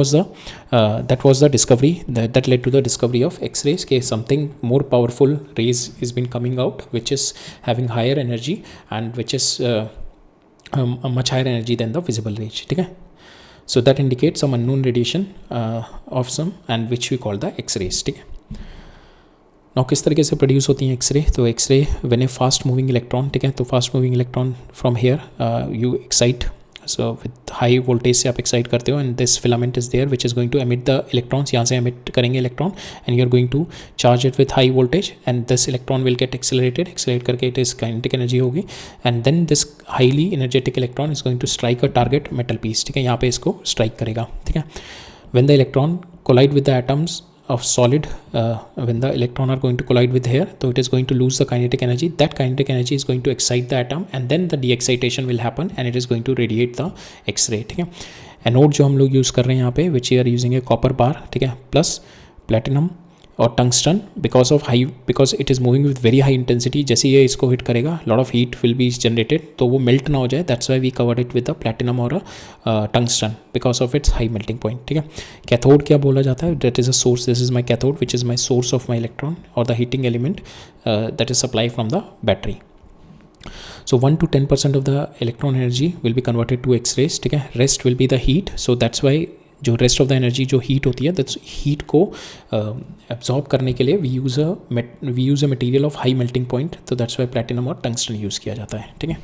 was the discovery that led to the discovery of X rays के something more powerful rays is been coming out which is having higher energy and which is much higher energy than the visible range. ठीक है, so that indicates some unknown radiation of some and which we call the X-rays. ठीक है, now किस तरीके से produce होती हैं X-ray. तो X-ray when a fast moving electron, ठीक है, तो fast moving electron from here you excite, so with high voltage से आप एक्साइट करते हो and this filament is there which is going to emit the electrons. यहाँ से एमिट करेंगे electron and you are going to charge it with high voltage and this electron will get accelerate करके it is kinetic energy होगी and then this highly energetic electron is going to strike a target metal piece. ठीक है, यहाँ पे इसको strike करेगा. ठीक है, when the electron collide with the atoms of solid, when the electron are going to collide with here, so it is going to lose the kinetic energy. That kinetic energy is going to excite the atom and then the de-excitation will happen and it is going to radiate the X-ray. ठीक है, anode जो हम लोग use कर रहे हैं यहाँ पे which we are using a copper bar. ठीक है, प्लस प्लेटिनम और tungsten because it is moving with very high intensity. जैसे ये इसको हिट करेगा lot of heat will be generated, तो वो मेल्ट ना हो जाए, that's why we covered it with the platinum और tungsten because of its high melting point. ठीक है, कैथोड क्या बोला जाता है, that is a source, this is my cathode which is my source of my electron और the heating element that is supply from the battery. So 1 to 10% of the electron energy will be converted to X-rays. ठीक है, rest will be the heat. So that's why जो rest of the energy जो heat होती है, that's heat को absorb करने के लिए we use a material of high melting point. तो दैट्स वाई प्लैटिनम और टंगस्टन यूज़ किया जाता है. ठीक है,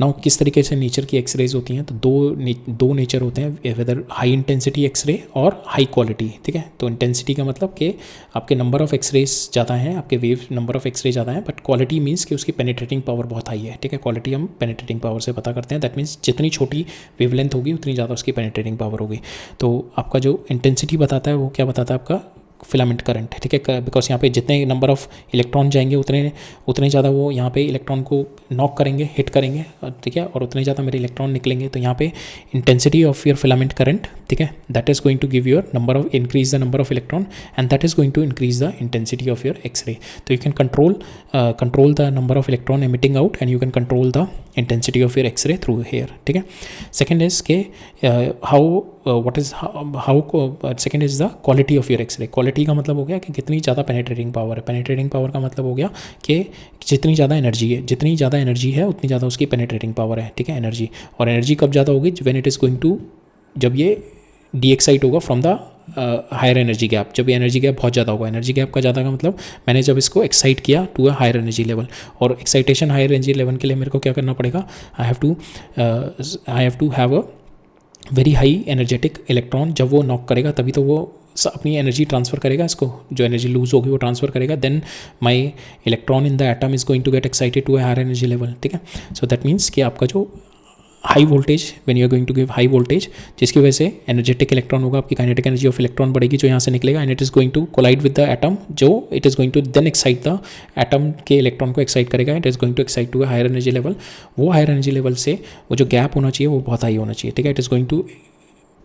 नाउ किस तरीके से नेचर की एक्सरेज होती हैं, तो दो नेचर होते हैं, वेदर हाई इंटेंसिटी एक्सरे और हाई क्वालिटी. ठीक है, तो इंटेंसिटी का मतलब कि आपके नंबर ऑफ एक्सरेज ज़्यादा हैं, आपके वेव नंबर ऑफ एक्सरे ज़्यादा हैं, बट क्वालिटी मीन्स कि उसकी पेनिट्रेटिंग पावर बहुत हाई है. ठीक है, क्वालिटी हम पेनिट्रेटिंग पावर से पता करते हैं, दैट मीन्स जितनी छोटी वेवलेंथ होगी उतनी ज़्यादा उसकी पेनिट्रेटिंग पावर होगी. तो आपका जो इंटेंसिटी बताता है वो क्या बताता है, आपका फिलामेंट करंट. ठीक है, बिकॉज यहाँ पे जितने नंबर ऑफ इलेक्ट्रॉन जाएंगे उतने ज़्यादा वो यहाँ पे इलेक्ट्रॉन को नॉक करेंगे, हिट करेंगे. ठीक है, और उतने ज़्यादा मेरे इलेक्ट्रॉन निकलेंगे. तो यहाँ पे intensity of your filament current, ठीक है, that is going to give your number of increase the number of electron and that is going to increase the intensity of your X ray. तो you can control the number of electron emitting out and you can control the intensity of your X ray through here. ठीक है, second is के second is the quality of your X ray. Quality का मतलब हो गया कि कितनी ज़्यादा पेनिट्रेटिंग पावर है. पेनिट्रेटिंग पावर का मतलब हो गया कि जितनी ज़्यादा एनर्जी है उतनी ज़्यादा उसकी पेनिट्रेटिंग पावर है. ठीक है, एनर्जी, और एनर्जी कब ज़्यादा होगी, when it is going to, जब ये डी एक्साइट होगा from the higher energy gap. जब ये एनर्जी गैप बहुत ज़्यादा होगा, एनर्जी गैप का ज़्यादा का मतलब मैंने जब इसको एक्साइट किया to a higher energy level, और एक्साइटेशन हायर एनर्जी लेवल के लिए मेरे को क्या करना पड़ेगा, I have to have a very high energetic electron. जब वो नॉक करेगा तभी तो वो अपनी एनर्जी ट्रांसफ़र करेगा, इसको जो एनर्जी लूज होगी वो ट्रांसफ़र करेगा, then my electron in the atom is going to get excited to a higher energy level. ठीक है, सो दैट मीन्स कि आपका जो high voltage, when you are going to give high voltage, जिसकी वजह से एनर्जेटिक इलेक्ट्रॉन होगा, आपकी काइनेटिक एनर्जी ऑफ इलेक्ट्रॉन बढ़ेगी जो यहाँ से निकलेगा and it is going to collide with the atom, जो it is going to then excite the atom के इलेक्ट्रॉन को एक्साइट करेगा, it is going to excite to a higher energy level. वो हायर एनर्जी लेवल से वो जो gap होना चाहिए वो बहुत हाई होना चाहिए. ठीक है, it is going to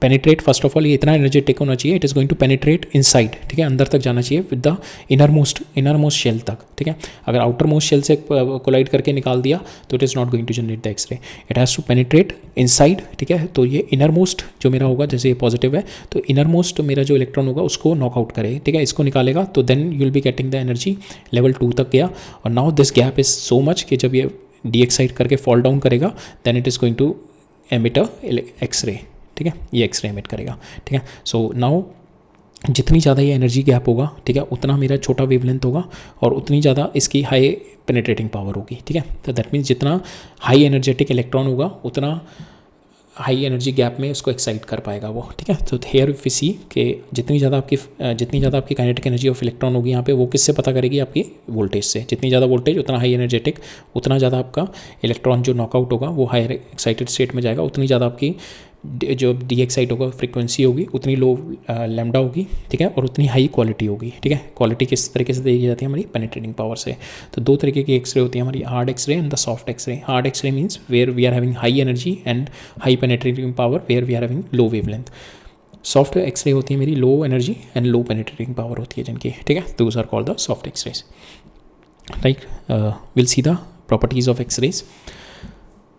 penetrate, first of all ये इतना एनर्जेटिक होना चाहिए, it is going to penetrate inside. ठीक है, अंदर तक जाना चाहिए with the inner most shell तक. ठीक है, अगर आउटर मोस्ट शेल से कोलाइड करके निकाल दिया तो it is not going to generate the X-ray, it has to penetrate inside. ठीक है, तो ये इनर मोस्ट जो मेरा होगा, जैसे ये पॉजिटिव है तो इनर मोस्ट मेरा जो इलेक्ट्रॉन होगा उसको नॉकआउट करे. ठीक है, इसको निकालेगा तो then you will be getting the energy level 2 तक गया. और now this gap is so much कि जब ये डी एक्साइट करके फॉल डाउन करेगा then it is going to emit a X-ray. ठीक है, ये एक्सरे एमिट करेगा. ठीक है, सो नाउ जितनी ज़्यादा ये एनर्जी गैप होगा, ठीक है, उतना मेरा छोटा वेवलेंथ होगा और उतनी ज़्यादा इसकी हाई पेनिट्रेटिंग पावर होगी. ठीक है, तो दैट मीन्स जितना हाई एनर्जेटिक इलेक्ट्रॉन होगा उतना हाई एनर्जी गैप में उसको एक्साइट कर पाएगा वो, ठीक है। तो हेयर वी सी कि जितनी ज़्यादा आपकी काइनेटिक एनर्जी ऑफ इलेक्ट्रॉन होगी यहाँ पे, वो किससे पता करेगी, आपकी वोल्टेज से। जितनी ज़्यादा वोल्टेज उतना हाई एनर्जेटिक, उतना ज़्यादा आपका इलेक्ट्रॉन जो नॉकआउट होगा वो हायर एक्साइटेड स्टेट में जाएगा, उतनी ज़्यादा आपकी जो डी एक्साइट होगा फ्रीक्वेंसी होगी, उतनी लो लैम्डा होगी, ठीक है, और उतनी हाई क्वालिटी होगी, ठीक है। क्वालिटी किस तरीके से देखी जाती है हमारी पेनिट्रेटिंग पावर से। तो दो तरीके की एक्सरे होती है हमारी, hard X-ray and the soft X-ray. Hard X-ray means where we are having high energy and high penetrating power, where we are having low wavelength. Soft X-ray होती है मेरी low energy and low penetrating power होती है जिनकी, ठीक है। Those are called the soft X-rays, right. Will see the properties of X-rays.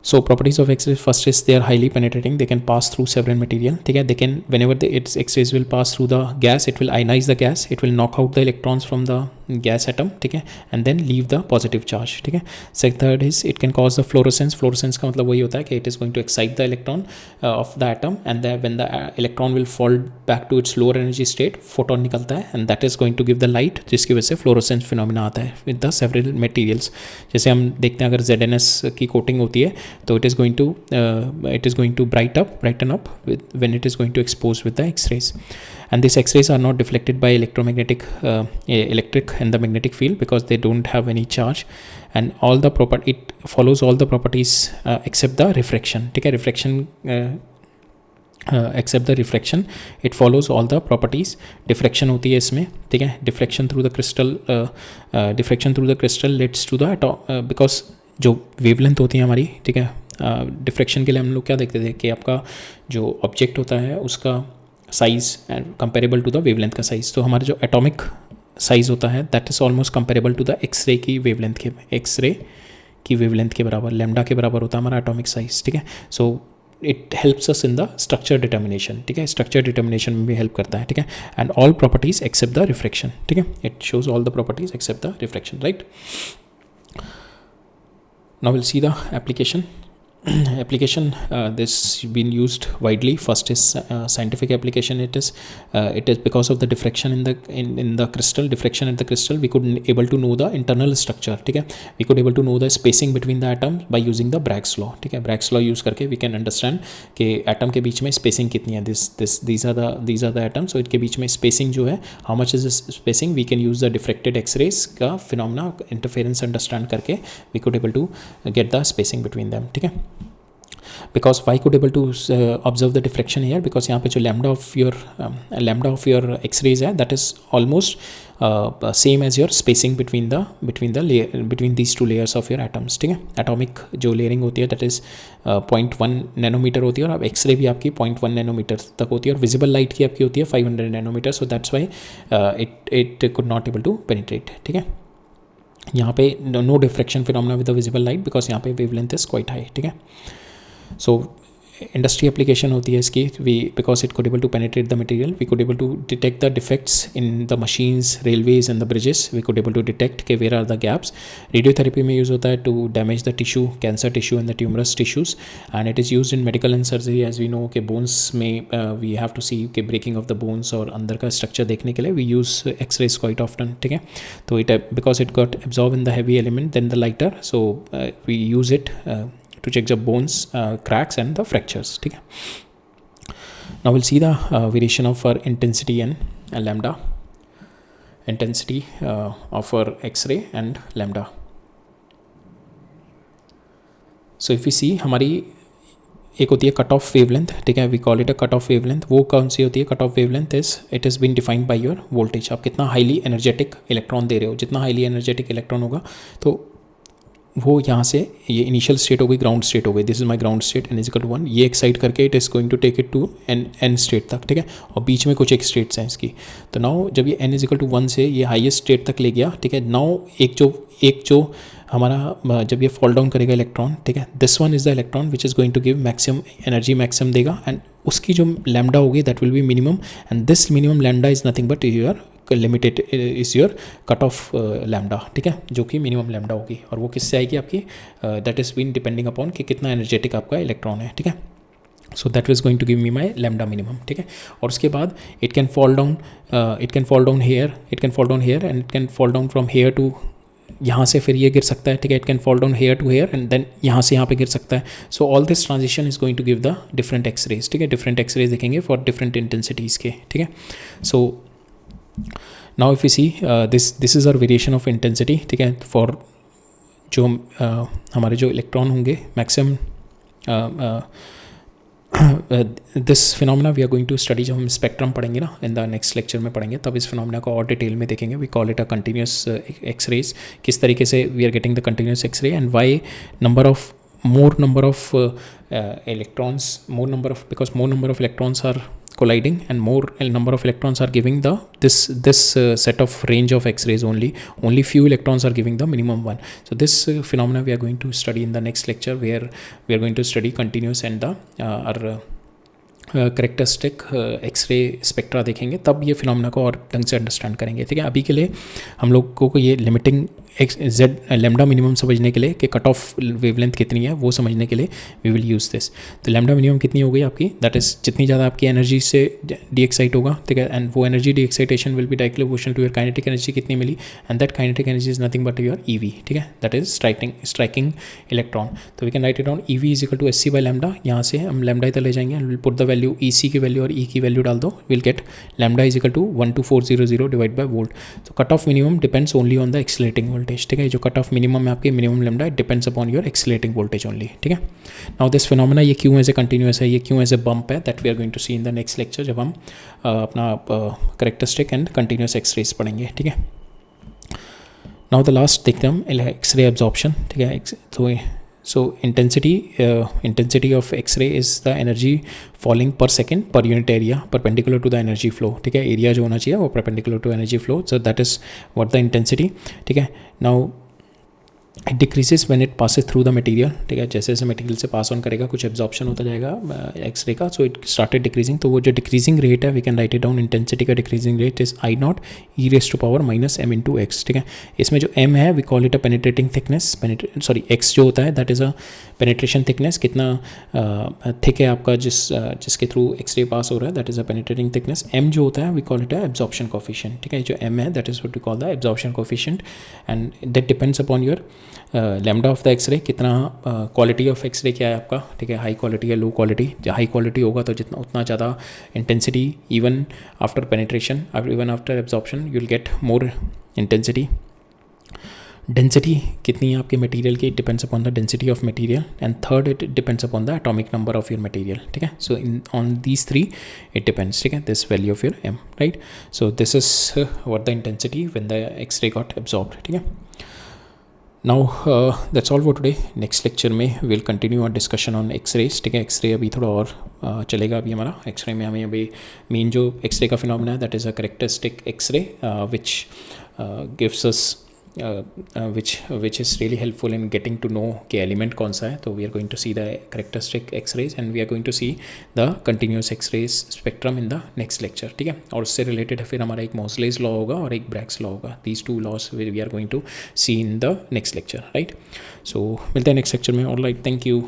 So properties of X-rays, first is they are highly penetrating, they can pass through several material, ठीक है. They can, whenever its X-rays will pass through the gas, it will ionize the gas, it will knock out the electrons from the gas atom, ठीक है, and then leave the positive charge, ठीक है. Third is it can cause the fluorescence. Fluorescence का मतलब वही होता है कि it is going to excite the electron of the atom, and then when the electron will fall back to its lower energy state, photon निकलता है, and that is going to give the light, जिसकी वजह से fluorescence phenomena आता है with the several materials. जैसे हम देखते हैं अगर ZNS की coating होती है तो it is going to brighten up when it is going to expose with the X-rays, and these X-rays are not deflected by electromagnetic electric and the magnetic field because they don't have any charge, and it follows all the properties except the refraction, ठीक है. refraction except the refraction, it follows all the properties. Diffraction होती है इसमें, ठीक है. diffraction through the crystal leads to the atom, because जो wavelength होती है हमारी, ठीक है. डिफ्रैक्शन के लिए हम लोग क्या देखते थे कि आपका जो ऑब्जेक्ट होता है उसका size and comparable to the wavelength का साइज़. तो हमारा जो एटॉमिक साइज़ होता है that is almost comparable to the X-ray की वेवलेंथ के बराबर, लैम्डा के बराबर होता है हमारा एटॉमिक साइज़, ठीक है. So it helps us in the structure determination, ठीक है. स्ट्रक्चर डिटर्मिनेशन में भी हेल्प करता है, ठीक है. And all properties except the refraction, ठीक है. It shows all the properties except the refraction, right. Now we'll see the application. This been used widely. First is scientific application. It is because of the diffraction in the crystal, diffraction at the crystal, we could able to know the internal structure, ठीक है. We could able to know the spacing between the atoms by using the Bragg's law, ठीक है. Bragg's law use करके we can understand कि atom के बीच में spacing कितनी है. These are the atoms. So इनके बीच में spacing जो है, how much is this spacing, we can use the diffracted X-rays का phenomena interference understand करके we could able to get the spacing between them, ठीक है. Because why could able to observe the diffraction here, because यहाँ पे जो lambda of your X-rays है that is almost same as your spacing between these two layers of your atoms, ठीक है. Atomic जो layering होती है that is 0.1 नैनोमीटर होती है, और अब X-ray भी आपकी 0.1 नैनोमीटर तक होती है, और visible light की आपकी होती है 500 nanometre. So that's why it could not able to penetrate, ठीक है. यहाँ पे no diffraction phenomena with the visible light because यहाँ पे wavelength is quite high, ठीक है. So इंडस्ट्री एप्लीकेशन होती है इसकी, because it could able to penetrate the material, we could able to detect the defects in the machines, railways and the bridges, we could able to detect के where are the gaps. Radiotherapy में use होता है to damage the tissue, cancer tissue and the tumorous tissues, and it is used in medical and surgery as we know कि bones में we have to see कि breaking of the bones और अंदर का structure देखने के लिए we use X-rays quite often, ठीक है. तो because it got absorbed in the heavy element then the lighter, so we use it to check the bones cracks and the fractures, ठीक है. Now we'll see the variation of our intensity and lambda, intensity of our X-ray and lambda. So if we see हमारी एक होती है cut off wavelength, ठीक है. We call it a cut off wavelength. वो कौन सी होती है cut off wavelength? It is been defined by your voltage. आप कितना हाईली एनर्जेटिक इलेक्ट्रॉन दे रहे हो, जितना हाईली एनर्जेटिक इलेक्ट्रॉन होगा तो वो यहाँ से ये इनिशियल स्टेट हो गई, ग्राउंड स्टेट हो गई, this is my ground state n = 1, ये एक्साइट करके it is going to take it to n state तक, ठीक है. और बीच में कुछ एक स्टेट्स हैं इसकी. तो नाउ जब ये n = 1 से ये हाईएस्ट स्टेट तक ले गया, ठीक है. नाउ एक जो हमारा जब ये फॉल डाउन करेगा इलेक्ट्रॉन, ठीक है, this one is the electron which is going to give maximum energy, maximum देगा, एंड उसकी जो लैम्डा होगी that will be minimum, and this minimum lambda is nothing but your limited is your cut off lambda, ठीक है, जो कि minimum lambda होगी. और वो किससे आएगी आपकी, that is been depending upon कि कितना एनर्जेटिक आपका इलेक्ट्रॉन है, ठीक है. So that is going to give me my lambda minimum, ठीक है. और उसके बाद it can fall down here and it can fall down from here to यहाँ से फिर ये गिर सकता है, ठीक है, it can fall down here to here and then यहाँ से यहाँ पे गिर सकता है. सो all this transition is going to give the different X-rays, ठीक है, डिफरेंट एक्सरेज दिखेंगे फॉर डिफरेंट इंटेंसिटीज़ के, ठीक है. So now if you see this is our variation of intensity, ठीक है, फॉर जो हमारे जो इलेक्ट्रॉन होंगे maximum this phenomena we are going to study. जब हम स्पेक्ट्रम पढ़ेंगे ना इन द नेक्स्ट लेक्चर में पढ़ेंगे, तब इस फिनोमेना को और डिटेल में देखेंगे. We call it a continuous X-rays. किस तरीके से we are getting the continuous X-ray and why more number of electrons, because more number of electrons are colliding and more number of electrons are giving the this set of range of x-rays. Only few electrons are giving the minimum one. So this phenomena we are going to study in the next lecture, where we are going to study continuous and the our characteristic X-ray spectra देखेंगे, तब ये phenomena को और ढंग से understand करेंगे, ठीक है. अभी के लिए हम लोगों को ये लिमिटिंग जेड लेमडा मिनिमम समझने के लिए कि कट ऑफ वेवलेंथ कितनी है वो समझने के लिए वी विल यूज़ दिस. तो लेमडा मिनिमम कितनी हो गई आपकी, दैट इज़ जितनी ज़्यादा आपकी एनर्जी से डी एक्साइट होगा, ठीक है, एंड वो energy de excitation will be directly proportional to your kinetic energy कितनी मिली, and that kinetic energy is nothing but your E V, ठीक है, दैट इज स्ट्राइकिंग इलेक्ट्रॉन. तो we can write it down E V is equal to S C by lambda. यहाँ से हम लेमडा इधर ले जाएंगे and will put the value E C की वैल्यू और ई की वैल्यू डाल दो, will get lambda is equal to 12400 divide by volt. तो cut off minimum depends only on the accelerating voltage, ठीक है. जो कट ऑफ मिनिमम है आपके minimum lambda, it depends upon your accelerating voltage only, ठीक है. नाउ दिस फिनोमेना ये क्यों एज ए कंटिन्यूस है, ये क्यों एज ए बम्प है, that we are going to see in the next lecture, जब हम अपना करेक्टरिस्टिक एंड कंटिन्यूस एक्सरेज पढ़ेंगे, ठीक है. नाउ द लास्ट देखते हैं हम एक्सरे एब्जॉर्प्शन, ठीक है. So intensity of X-ray is the energy falling per second per unit area perpendicular to the energy flow, ठीक है. एरिया जो होना चाहिए वो perpendicular to energy flow, so that is what the intensity, ठीक है. Now it decreases when it passes through the material, ठीक है. जैसे जैसे मटेरियल से पास ऑन करेगा कुछ एब्जॉर्प्शन होता जाएगा एक्सरे का, सो इट स्टार्टेड डिक्रीजिंग. तो वो जो डिक्रीजिंग रेट है we can write it down, intensity का decreasing rate is I naught e raise to power minus M into X, ठीक है. इसमें जो एम है we call it a penetrating thickness, X जो होता है that is a penetration thickness, कितना थिक है आपका जिसके थ्रू एक्सरे पास हो रहा है, that is a penetrating thickness. M जो होता है we call it a absorption coefficient, ठीक है. जो एम है that is what we call the absorption coefficient and that depends upon your lambda of the X-ray, कितना क्वालिटी ऑफ एक्सरे क्या है आपका, ठीक है. हाई क्वालिटी या लो क्वालिटी, हाई क्वालिटी होगा तो जितना उतना ज़्यादा intensity, even after penetration, even after absorption you will get more intensity. Density कितनी है आपके मटेरियल की, it depends upon the density of material. And third it depends upon the atomic number of your material, ठीक है. So in on these three it depends, ठीक है, this value of your M, right. So this is what the intensity when the X-ray got absorbed, ठीक है. Now that's all for today. Next lecture में will continue our discussion on X-rays, ठीक है. X ray अभी थोड़ा और चलेगा अभी हमारा. एक्सरे में हमें अभी मेन जो एक्सरे का फिनोमेना है that is a characteristic X-ray which gives us which is really helpful in getting to know कि एलिमेंट कौन सा है. तो we are going to see the characteristic X-rays and we are going to see the continuous X-rays spectrum in the next lecture, ठीक है. और उससे related फिर हमारा एक मोसलेस लॉ होगा और एक ब्रैग्स लॉ होगा. These two laws we are going to see in the next lecture, right. So मिलते हैं नेक्स्ट लेक्चर में. Alright, thank you.